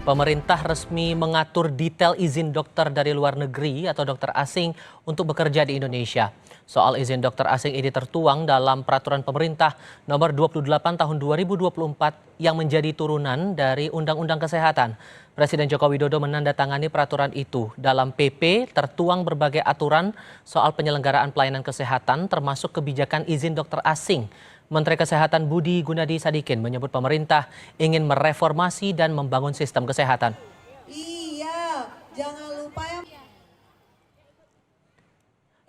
Pemerintah resmi mengatur detail izin dokter dari luar negeri atau dokter asing untuk bekerja di Indonesia. Soal izin dokter asing ini tertuang dalam Peraturan Pemerintah Nomor 28 Tahun 2024 yang menjadi turunan dari Undang-Undang Kesehatan. Presiden Joko Widodo menandatangani peraturan itu. Dalam PP tertuang berbagai aturan soal penyelenggaraan pelayanan kesehatan termasuk kebijakan izin dokter asing. Menteri Kesehatan Budi Gunadi Sadikin menyebut pemerintah ingin mereformasi dan membangun sistem kesehatan. Iya, jangan lupa ya.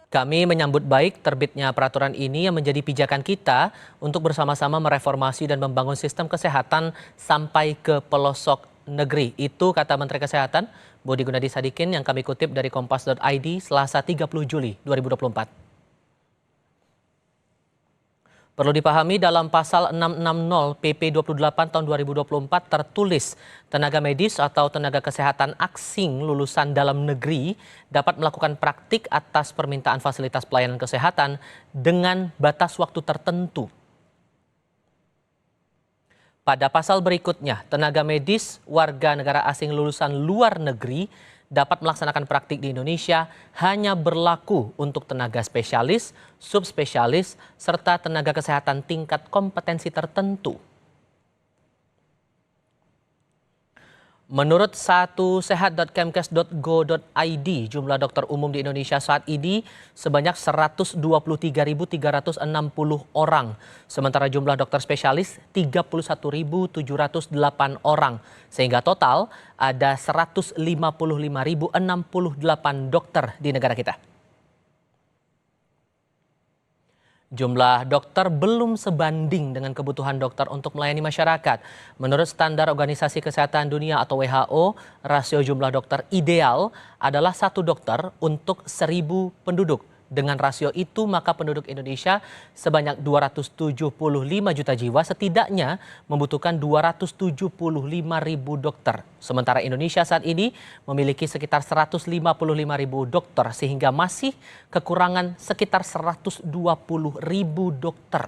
Kami menyambut baik terbitnya peraturan ini yang menjadi pijakan kita untuk bersama-sama mereformasi dan membangun sistem kesehatan sampai ke pelosok negeri. Itu kata Menteri Kesehatan Budi Gunadi Sadikin yang kami kutip dari kompas.id Selasa 30 Juli 2024. Perlu dipahami dalam pasal 660 PP 28 tahun 2024 tertulis tenaga medis atau tenaga kesehatan asing lulusan dalam negeri dapat melakukan praktik atas permintaan fasilitas pelayanan kesehatan dengan batas waktu tertentu. Pada pasal berikutnya, tenaga medis warga negara asing lulusan luar negeri dapat melaksanakan praktik di Indonesia hanya berlaku untuk tenaga spesialis, subspesialis, serta tenaga kesehatan tingkat kompetensi tertentu. Menurut satusehat.kemkes.go.id, jumlah dokter umum di Indonesia saat ini sebanyak 123.360 orang. Sementara jumlah dokter spesialis 31.708 orang. Sehingga total ada 155.068 dokter di negara kita. Jumlah dokter belum sebanding dengan kebutuhan dokter untuk melayani masyarakat. Menurut standar Organisasi Kesehatan Dunia atau WHO, rasio jumlah dokter ideal adalah 1 dokter untuk 1.000 penduduk. Dengan rasio itu, maka penduduk Indonesia sebanyak 275 juta jiwa setidaknya membutuhkan 275.000 dokter. Sementara Indonesia saat ini memiliki sekitar 155.000 dokter sehingga masih kekurangan sekitar 120.000 dokter.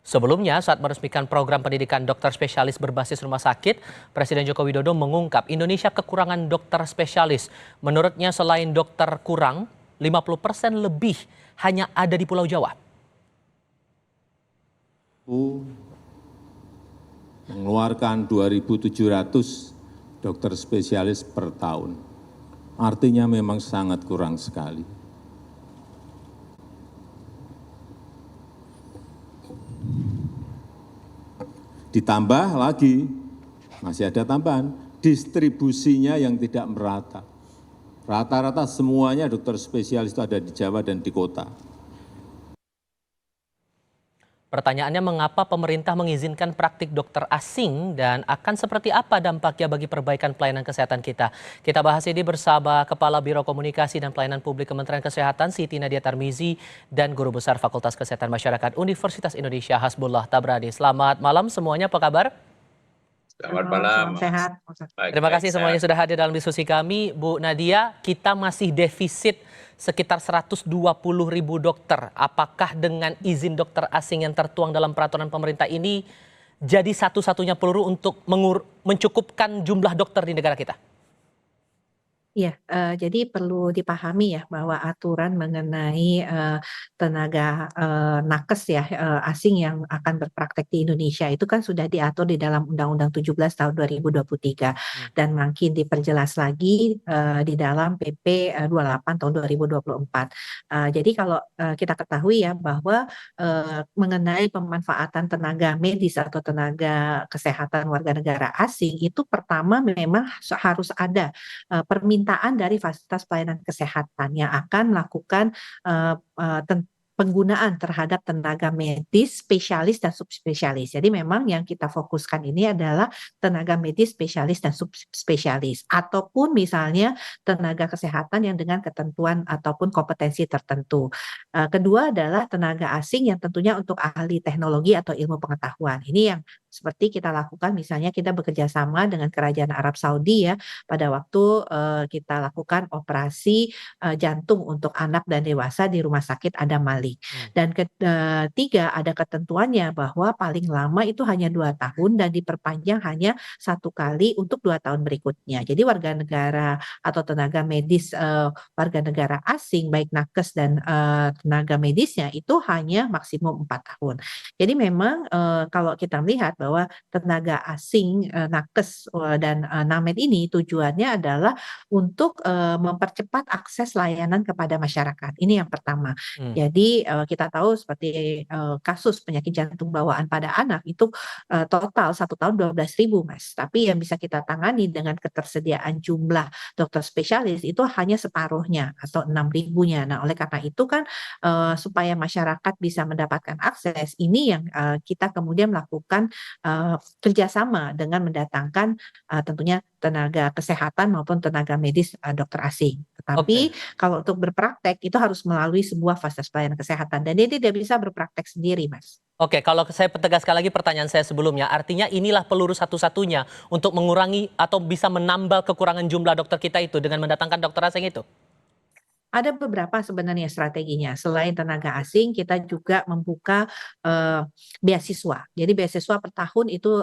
Sebelumnya, saat meresmikan program pendidikan dokter spesialis berbasis rumah sakit, Presiden Joko Widodo mengungkap Indonesia kekurangan dokter spesialis. Menurutnya selain dokter kurang, 50% lebih hanya ada di Pulau Jawa. Mengeluarkan 2.700 dokter spesialis per tahun. Artinya memang sangat kurang sekali. Ditambah lagi, masih ada tambahan, distribusinya yang tidak merata. Rata-rata semuanya dokter spesialis itu ada di Jawa dan di kota. Pertanyaannya, mengapa pemerintah mengizinkan praktik dokter asing dan akan seperti apa dampaknya bagi perbaikan pelayanan kesehatan kita? Kita bahas ini bersama Kepala Biro Komunikasi dan Pelayanan Publik Kementerian Kesehatan Siti Nadia Tarmizi dan Guru Besar Fakultas Kesehatan Masyarakat Universitas Indonesia Hasbullah Tabrani. Selamat malam semuanya, apa kabar? Selamat malam. Sehat. Terima kasih semuanya sudah hadir dalam diskusi kami. Bu Nadia, kita masih defisit sekitar 120.000 dokter. Apakah dengan izin dokter asing yang tertuang dalam peraturan pemerintah ini jadi satu-satunya peluru untuk mencukupkan jumlah dokter di negara kita? Iya, jadi perlu dipahami ya bahwa aturan mengenai, tenaga, nakes ya, asing yang akan berpraktek di Indonesia itu kan sudah diatur di dalam Undang-Undang 17 tahun 2023 dan makin diperjelas lagi, di dalam PP, 28 tahun 2024. Jadi kalau, kita ketahui ya bahwa, mengenai pemanfaatan tenaga medis atau tenaga kesehatan warga negara asing itu pertama memang harus ada permintaan dari fasilitas pelayanan kesehatan yang akan melakukan penggunaan terhadap tenaga medis, spesialis dan subspesialis. Jadi memang yang kita fokuskan ini adalah tenaga medis, spesialis dan subspesialis ataupun misalnya tenaga kesehatan yang dengan ketentuan ataupun kompetensi tertentu. Kedua adalah tenaga asing yang tentunya untuk ahli teknologi atau ilmu pengetahuan. Ini yang seperti kita lakukan misalnya kita bekerja sama dengan Kerajaan Arab Saudi ya pada waktu kita lakukan operasi jantung untuk anak dan dewasa di Rumah Sakit Adam Malik. Dan ketiga ada ketentuannya bahwa paling lama itu hanya 2 tahun dan diperpanjang hanya 1 kali untuk 2 tahun berikutnya. Jadi warga negara atau tenaga medis warga negara asing baik nakes dan tenaga medisnya itu hanya maksimum 4 tahun. Jadi memang kalau kita melihat bahwa tenaga asing nakes dan named ini tujuannya adalah untuk mempercepat akses layanan kepada masyarakat. Ini yang pertama. Jadi kita tahu seperti kasus penyakit jantung bawaan pada anak itu total 1 tahun 12.000 Mas. Tapi yang bisa kita tangani dengan ketersediaan jumlah dokter spesialis itu hanya separuhnya atau 6.000-nya. Nah, oleh karena itu kan supaya masyarakat bisa mendapatkan akses ini yang kita kemudian melakukan kerjasama dengan mendatangkan tentunya tenaga kesehatan maupun tenaga medis dokter asing. Tetapi kalau untuk berpraktek itu harus melalui sebuah fasilitas pelayanan kesehatan dan dia tidak bisa berpraktek sendiri, Mas. Oke, kalau saya tegaskan lagi pertanyaan saya sebelumnya, artinya inilah peluru satu-satunya untuk mengurangi atau bisa menambal kekurangan jumlah dokter kita itu dengan mendatangkan dokter asing itu? Ada beberapa sebenarnya strateginya. Selain tenaga asing, kita juga membuka beasiswa. Jadi beasiswa per tahun itu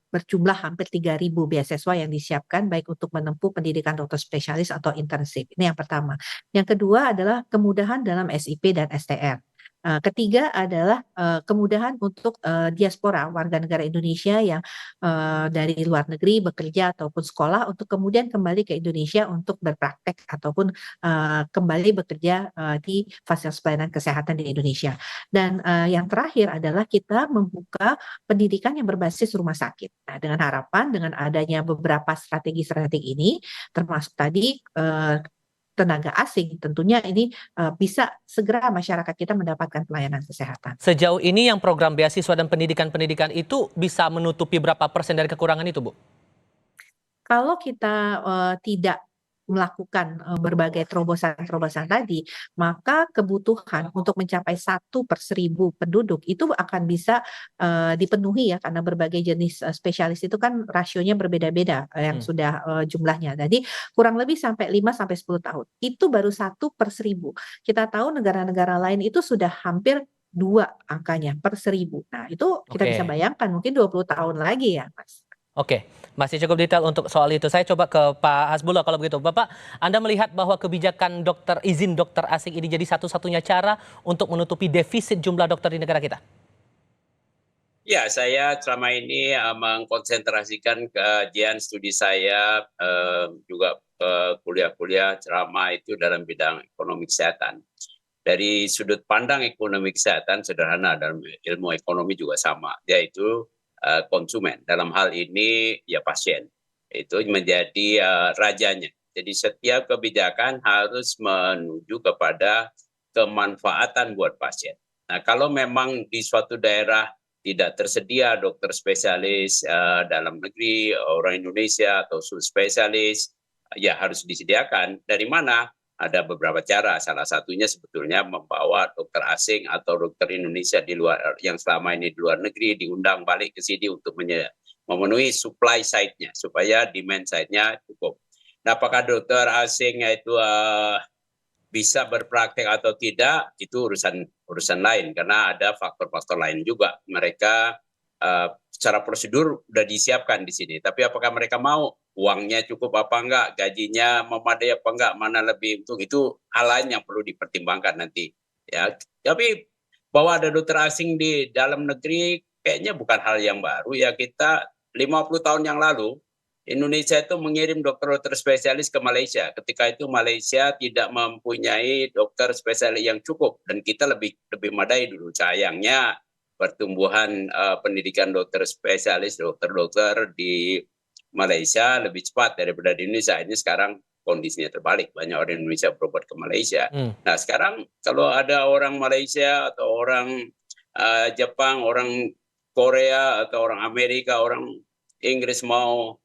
berjumlah hampir 3.000 beasiswa yang disiapkan baik untuk menempuh pendidikan dokter spesialis atau internship. Ini yang pertama. Yang kedua adalah kemudahan dalam SIP dan STR. Ketiga adalah kemudahan untuk diaspora warga negara Indonesia yang dari luar negeri bekerja ataupun sekolah untuk kemudian kembali ke Indonesia untuk berpraktek ataupun kembali bekerja di fasilitas pelayanan kesehatan di Indonesia. Dan yang terakhir adalah kita membuka pendidikan yang berbasis rumah sakit. Nah, dengan harapan dengan adanya beberapa strategi-strategi ini, termasuk tadi tenaga asing, tentunya ini bisa segera masyarakat kita mendapatkan pelayanan kesehatan. Sejauh ini yang program beasiswa dan pendidikan-pendidikan itu bisa menutupi berapa persen dari kekurangan itu, Bu? Kalau kita tidak melakukan berbagai terobosan-terobosan tadi, maka kebutuhan untuk mencapai 1/1000 penduduk itu akan bisa dipenuhi ya karena berbagai jenis spesialis itu kan rasionya berbeda-beda yang sudah jumlahnya. Jadi kurang lebih sampai 5-10 tahun. Itu baru 1/1000. Kita tahu negara-negara lain itu sudah hampir 2 angkanya per 1000. Nah, itu kita bisa bayangkan mungkin 20 tahun lagi ya, Mas. Oke, masih cukup detail untuk soal itu. Saya coba ke Pak Hasbullah kalau begitu. Bapak, Anda melihat bahwa kebijakan izin dokter asing ini jadi satu-satunya cara untuk menutupi defisit jumlah dokter di negara kita? Ya, saya selama ini mengkonsentrasikan kajian studi saya juga kuliah-kuliah ceramah itu dalam bidang ekonomi kesehatan. Dari sudut pandang ekonomi kesehatan sederhana, dalam ilmu ekonomi juga sama, yaitu konsumen. Dalam hal ini ya pasien. Itu menjadi rajanya. Jadi setiap kebijakan harus menuju kepada kemanfaatan buat pasien. Nah, kalau memang di suatu daerah tidak tersedia dokter spesialis dalam negeri, orang Indonesia atau subspesialis, ya harus disediakan. Dari mana? Ada beberapa cara. Salah satunya sebetulnya membawa dokter asing atau dokter Indonesia di luar yang selama ini di luar negeri diundang balik ke sini untuk memenuhi supply side-nya supaya demand side-nya cukup. Nah, apakah dokter asing itu bisa berpraktek atau tidak itu urusan lain karena ada faktor-faktor lain juga. Mereka secara prosedur sudah disiapkan di sini. Tapi apakah mereka mau? Uangnya cukup apa enggak? Gajinya memadai apa enggak? Mana lebih untung? Itu hal lain yang perlu dipertimbangkan nanti. Ya, tapi bahwa ada dokter asing di dalam negeri kayaknya bukan hal yang baru ya. Kita 50 tahun yang lalu Indonesia itu mengirim dokter-dokter spesialis ke Malaysia. Ketika itu Malaysia tidak mempunyai dokter spesialis yang cukup dan kita lebih madai dulu. Sayangnya pertumbuhan pendidikan dokter spesialis, dokter-dokter di Malaysia lebih cepat daripada di Indonesia. Ini sekarang kondisinya terbalik. Banyak orang Indonesia berobat ke Malaysia. Nah sekarang kalau ada orang Malaysia atau orang Jepang, orang Korea atau orang Amerika, orang Inggris mau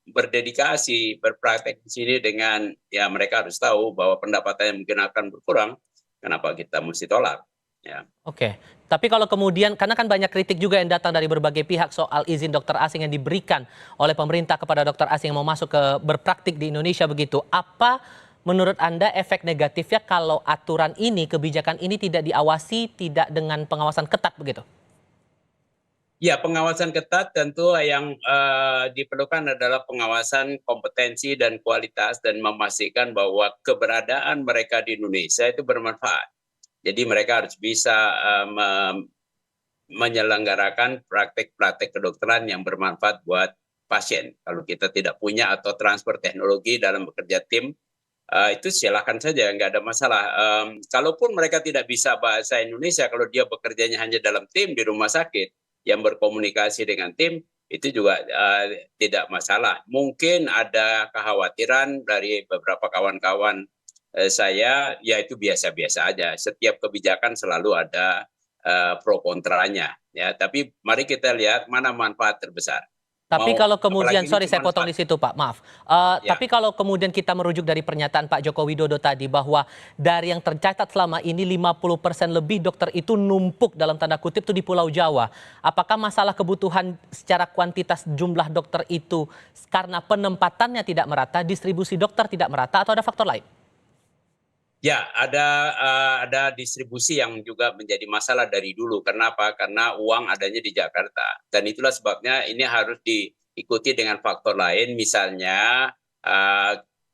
berdedikasi, berpraktek di sini dengan ya mereka harus tahu bahwa pendapatannya mungkin akan berkurang. Kenapa kita mesti tolak? Ya. Oke, tapi kalau kemudian, karena kan banyak kritik juga yang datang dari berbagai pihak soal izin dokter asing yang diberikan oleh pemerintah kepada dokter asing yang mau masuk ke berpraktik di Indonesia begitu. Apa menurut Anda efek negatifnya kalau aturan ini, kebijakan ini tidak diawasi, tidak dengan pengawasan ketat begitu? Ya, pengawasan ketat tentu yang diperlukan adalah pengawasan kompetensi dan kualitas dan memastikan bahwa keberadaan mereka di Indonesia itu bermanfaat. Jadi mereka harus bisa menyelenggarakan praktek-praktek kedokteran yang bermanfaat buat pasien. Kalau kita tidak punya atau transfer teknologi dalam bekerja tim, itu silakan saja, nggak ada masalah. Kalaupun mereka tidak bisa bahasa Indonesia, kalau dia bekerjanya hanya dalam tim di rumah sakit yang berkomunikasi dengan tim, itu juga tidak masalah. Mungkin ada kekhawatiran dari beberapa kawan-kawan saya, ya itu biasa-biasa aja. Setiap kebijakan selalu ada pro kontranya. Ya, tapi mari kita lihat mana manfaat terbesar. Tapi kalau kemudian, Apalagi ini sorry saya potong di situ Pak, maaf. ya. Tapi kalau kemudian kita merujuk dari pernyataan Pak Joko Widodo tadi bahwa dari yang tercatat selama ini 50% lebih dokter itu numpuk dalam tanda kutip itu di Pulau Jawa. Apakah masalah kebutuhan secara kuantitas jumlah dokter itu karena penempatannya tidak merata, distribusi dokter tidak merata, atau ada faktor lain? Ya, ada distribusi yang juga menjadi masalah dari dulu. Kenapa? Karena uang adanya di Jakarta. Dan itulah sebabnya ini harus diikuti dengan faktor lain. Misalnya,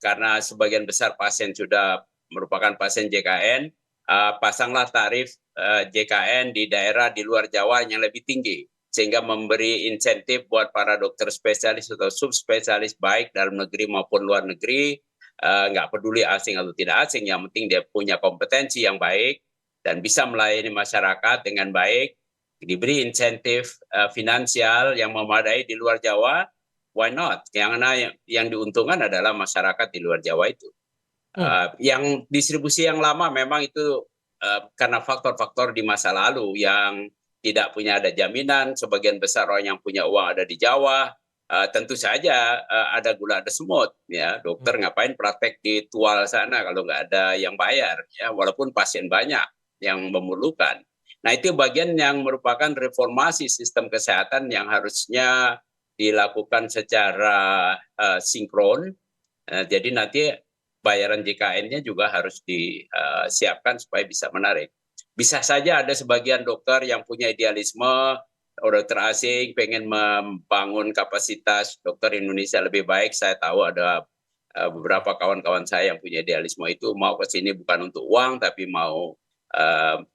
karena sebagian besar pasien sudah merupakan pasien JKN, pasanglah tarif JKN di daerah di luar Jawa yang lebih tinggi. Sehingga memberi insentif buat para dokter spesialis atau subspesialis baik dalam negeri maupun luar negeri, nggak peduli asing atau tidak asing, yang penting dia punya kompetensi yang baik dan bisa melayani masyarakat dengan baik, diberi insentif finansial yang memadai di luar Jawa, why not? Karena yang diuntungkan adalah masyarakat di luar Jawa itu. Yang distribusi yang lama memang itu karena faktor-faktor di masa lalu yang tidak punya ada jaminan, sebagian besar orang yang punya uang ada di Jawa. Tentu saja ada gula ada semut, ya dokter ngapain praktek di Tual sana kalau nggak ada yang bayar, ya walaupun pasien banyak yang memerlukan. Nah itu bagian yang merupakan reformasi sistem kesehatan yang harusnya dilakukan secara sinkron. Jadi nanti bayaran JKN-nya juga harus disiapkan supaya bisa menarik. Bisa saja ada sebagian dokter yang punya idealisme, dokter asing pengen membangun kapasitas dokter Indonesia lebih baik. Saya tahu ada beberapa kawan-kawan saya yang punya idealisme itu, mau ke sini bukan untuk uang tapi mau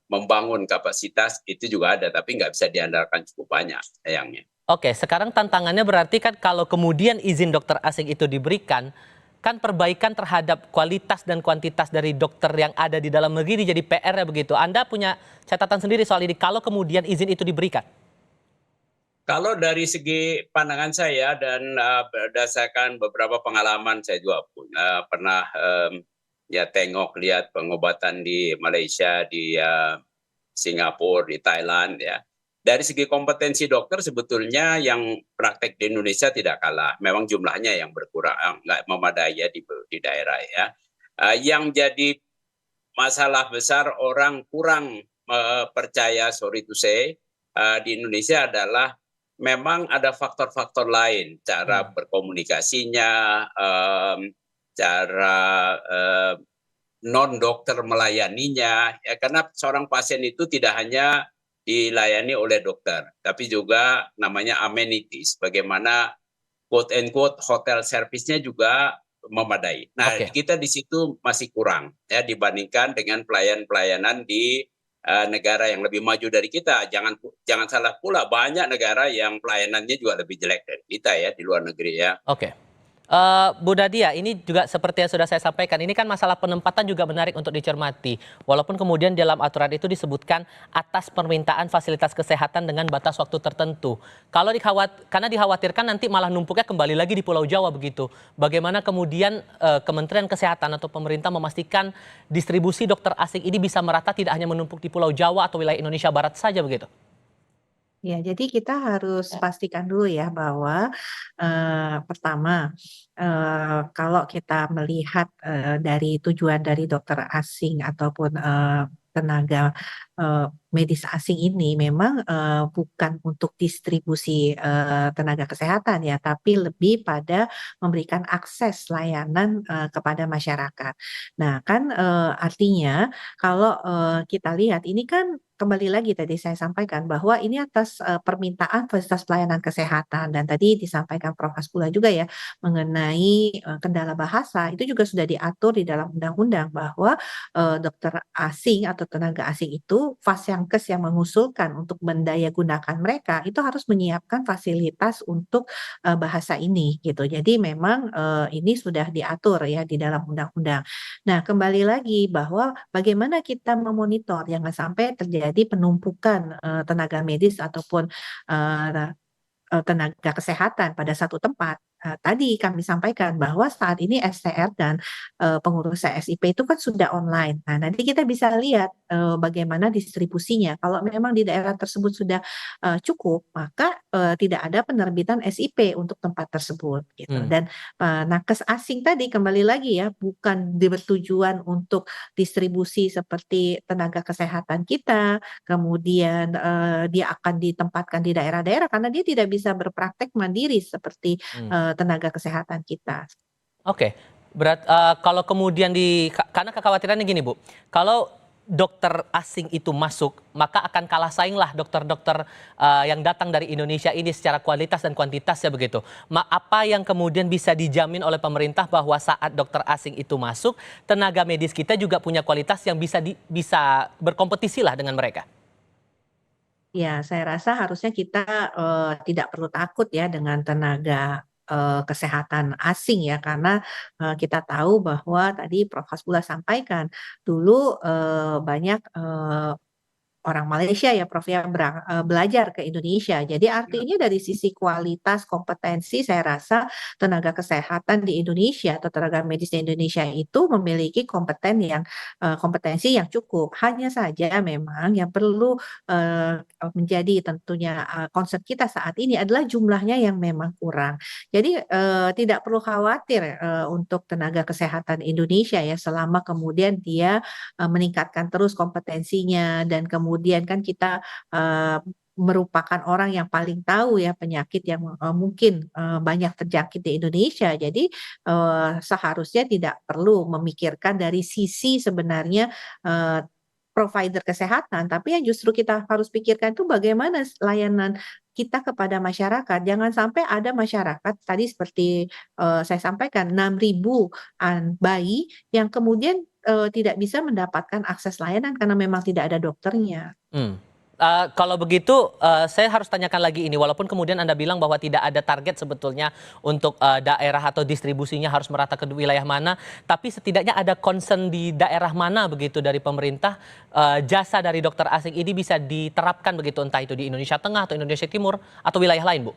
membangun kapasitas, itu juga ada, tapi nggak bisa diandalkan cukup banyak sayangnya. Oke, sekarang tantangannya berarti kan kalau kemudian izin dokter asing itu diberikan, kan perbaikan terhadap kualitas dan kuantitas dari dokter yang ada di dalam negeri jadi PR-nya begitu. Anda punya catatan sendiri soal ini kalau kemudian izin itu diberikan? Kalau dari segi pandangan saya dan berdasarkan beberapa pengalaman, saya juga pernah ya lihat pengobatan di Malaysia, di Singapura, di Thailand, ya. Dari segi kompetensi dokter sebetulnya yang praktek di Indonesia tidak kalah. Memang jumlahnya yang berkurang, nggak memadai ya di daerah ya. Yang jadi masalah besar orang kurang percaya, sorry to say, di Indonesia adalah memang ada faktor-faktor lain, cara berkomunikasinya, cara non-dokter melayaninya, ya, karena seorang pasien itu tidak hanya dilayani oleh dokter, tapi juga namanya amenities, bagaimana quote-unquote hotel service-nya juga memadai. Nah, kita di situ masih kurang ya dibandingkan dengan pelayanan-pelayanan di negara yang lebih maju dari kita. Jangan salah pula, banyak negara yang pelayanannya juga lebih jelek dari kita ya di luar negeri ya. Oke. Bu Nadia, ini juga seperti yang sudah saya sampaikan, ini kan masalah penempatan juga menarik untuk dicermati. Walaupun kemudian dalam aturan itu disebutkan atas permintaan fasilitas kesehatan dengan batas waktu tertentu. Karena dikhawatirkan nanti malah numpuknya kembali lagi di Pulau Jawa begitu. Bagaimana kemudian Kementerian Kesehatan atau pemerintah memastikan distribusi dokter asing ini bisa merata, tidak hanya menumpuk di Pulau Jawa atau wilayah Indonesia Barat saja begitu? Ya, jadi kita harus pastikan dulu ya bahwa pertama, kalau kita melihat dari tujuan dari dokter asing ataupun tenaga medis asing ini memang bukan untuk distribusi tenaga kesehatan ya, tapi lebih pada memberikan akses layanan kepada masyarakat. Nah, kan artinya kalau kita lihat ini kan kembali lagi tadi saya sampaikan bahwa ini atas permintaan fasilitas pelayanan kesehatan dan tadi disampaikan Prof. Hasbullah juga ya mengenai kendala bahasa itu juga sudah diatur di dalam undang-undang bahwa dokter asing atau tenaga asing itu Fasiankes yang mengusulkan untuk mendayagunakan mereka itu harus menyiapkan fasilitas untuk bahasa ini gitu. Jadi memang ini sudah diatur ya di dalam undang-undang. Nah, kembali lagi bahwa bagaimana kita memonitor jangan sampai terjadi penumpukan tenaga medis ataupun eee tenaga kesehatan pada satu tempat. Tadi kami sampaikan bahwa saat ini STR dan pengurus CSIP itu kan sudah online. Nah, nanti kita bisa lihat bagaimana distribusinya. Kalau memang di daerah tersebut sudah cukup, maka tidak ada penerbitan SIP untuk tempat tersebut gitu. Hmm. Dan nakes asing tadi kembali lagi ya, bukan bertujuan untuk distribusi seperti tenaga kesehatan kita, kemudian dia akan ditempatkan di daerah-daerah karena dia tidak bisa berpraktek mandiri seperti Hmm. tenaga kesehatan kita. Oke, kalau kemudian karena kekhawatirannya gini Bu, kalau dokter asing itu masuk, maka akan kalah saing lah dokter-dokter yang datang dari Indonesia ini secara kualitas dan kuantitas ya begitu. Apa yang kemudian bisa dijamin oleh pemerintah bahwa saat dokter asing itu masuk, tenaga medis kita juga punya kualitas yang bisa berkompetisi lah dengan mereka? Ya, saya rasa harusnya kita tidak perlu takut ya dengan tenaga kesehatan asing ya karena kita tahu bahwa tadi Prof. Hasbullah sampaikan dulu banyak orang Malaysia ya Prof ya belajar ke Indonesia. Jadi artinya dari sisi kualitas kompetensi saya rasa tenaga kesehatan di Indonesia atau tenaga medis di Indonesia itu memiliki kompetensi yang cukup. Hanya saja memang yang perlu menjadi tentunya concern kita saat ini adalah jumlahnya yang memang kurang. Jadi tidak perlu khawatir untuk tenaga kesehatan Indonesia ya selama kemudian dia meningkatkan terus kompetensinya dan kemudian kan kita merupakan orang yang paling tahu ya penyakit yang mungkin banyak terjangkit di Indonesia. Jadi seharusnya tidak perlu memikirkan dari sisi sebenarnya provider kesehatan, tapi yang justru kita harus pikirkan itu bagaimana layanan kita kepada masyarakat. Jangan sampai ada masyarakat tadi seperti saya sampaikan 6.000 bayi yang kemudian tidak bisa mendapatkan akses layanan karena memang tidak ada dokternya. Hmm. Kalau begitu, saya harus tanyakan lagi ini, walaupun kemudian Anda bilang bahwa tidak ada target sebetulnya untuk daerah atau distribusinya harus merata ke wilayah mana, tapi setidaknya ada concern di daerah mana begitu dari pemerintah, jasa dari dokter asing ini bisa diterapkan begitu, entah itu di Indonesia Tengah atau Indonesia Timur atau wilayah lain, Bu?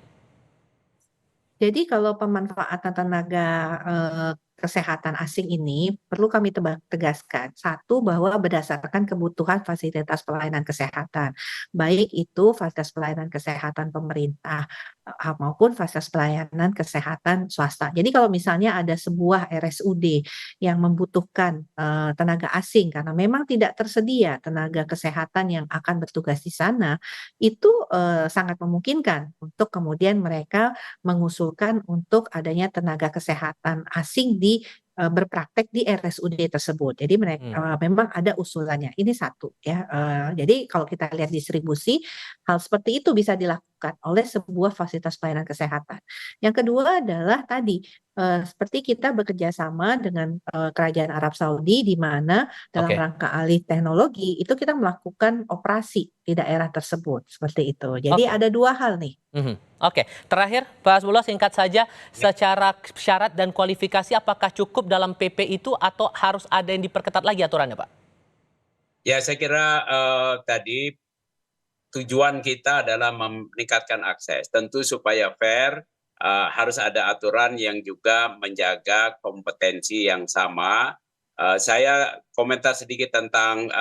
Jadi kalau pemanfaatan tenaga kesehatan asing ini perlu kami tegaskan. Satu, bahwa berdasarkan kebutuhan fasilitas pelayanan kesehatan, baik itu fasilitas pelayanan kesehatan pemerintah maupun fasilitas pelayanan kesehatan swasta. Jadi kalau misalnya ada sebuah RSUD yang membutuhkan tenaga asing karena memang tidak tersedia tenaga kesehatan yang akan bertugas di sana, itu sangat memungkinkan untuk kemudian mereka mengusulkan untuk adanya tenaga kesehatan asing berpraktek di RSUD tersebut. Jadi mereka memang ada usulannya. Ini satu ya. Jadi kalau kita lihat distribusi, hal seperti itu bisa dilakukan oleh sebuah fasilitas pelayanan kesehatan. Yang kedua adalah tadi seperti kita bekerja sama dengan Kerajaan Arab Saudi di mana dalam Oke. rangka alih teknologi itu kita melakukan operasi di daerah tersebut seperti itu. Jadi Oke. ada dua hal nih. Oke, terakhir Pak Hasbullah singkat saja, secara syarat dan kualifikasi apakah cukup dalam PP itu atau harus ada yang diperketat lagi aturannya, Pak? Ya, saya kira tadi tujuan kita adalah meningkatkan akses. Tentu supaya fair, harus ada aturan yang juga menjaga kompetensi yang sama. Saya komentar sedikit tentang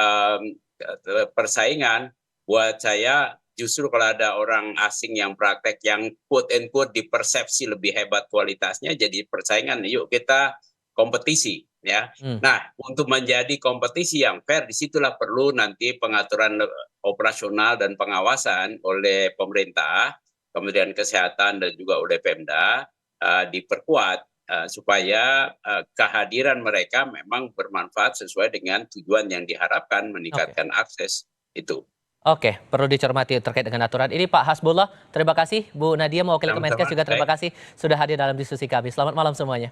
persaingan. Buat saya justru kalau ada orang asing yang praktek yang quote and quote dipersepsi lebih hebat kualitasnya, jadi persaingan. Yuk kita kompetisi. ya. Nah, untuk menjadi kompetisi yang fair, disitulah perlu nanti pengaturan operasional dan pengawasan oleh pemerintah, Kementerian Kesehatan dan juga oleh Pemda diperkuat supaya kehadiran mereka memang bermanfaat sesuai dengan tujuan yang diharapkan, meningkatkan akses itu. Oke, perlu dicermati terkait dengan aturan ini Pak Hasbullah. Terima kasih Bu Nadia mewakili Sama-sama. Kemenkes juga terima kasih sudah hadir dalam diskusi kami. Selamat malam semuanya.